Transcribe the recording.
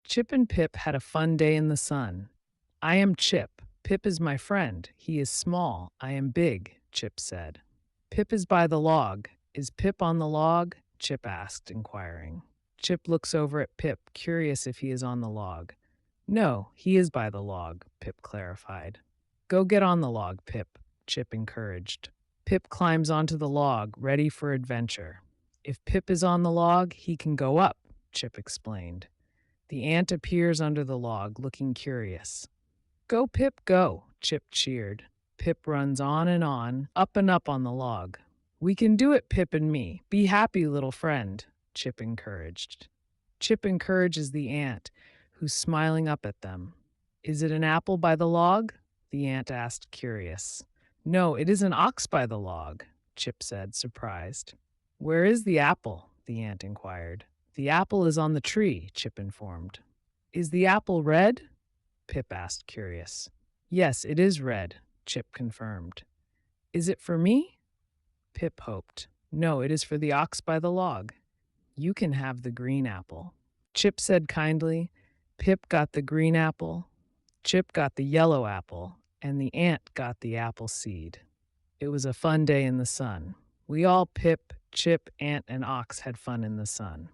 Chip and Pip had a fun day in the sun. I am Chip. Pip is my friend. He is small. I am big, Chip said. Pip is by the log. Is Pip on the log? Chip asked, inquiring. Chip looks over at Pip, curious if he is on the log. No, he is by the log, Pip clarified. Go get on the log, Pip, Chip encouraged. Pip climbs onto the log, ready for adventure. If Pip is on the log, he can go up, Chip explained. The ant appears under the log, looking curious. Go, Pip, go, Chip cheered. Pip runs on and up on the log. We can do it, Pip and me. Be happy, little friend, Chip encouraged. Chip encourages the ant, who's smiling up at them. Is it an apple by the log? The ant asked, curious. No, it is an ox by the log, Chip said, surprised. Where is the apple? The ant inquired. The apple is on the tree, Chip informed. Is the apple red? Pip asked, curious. Yes, it is red, Chip confirmed. Is it for me? Pip hoped. No, it is for the ox by the log. You can have the green apple. Chip said kindly. Pip got the green apple, Chip got the yellow apple, and the ant got the apple seed. It was a fun day in the sun. We all, Pip, Chip, ant, and ox, had fun in the sun.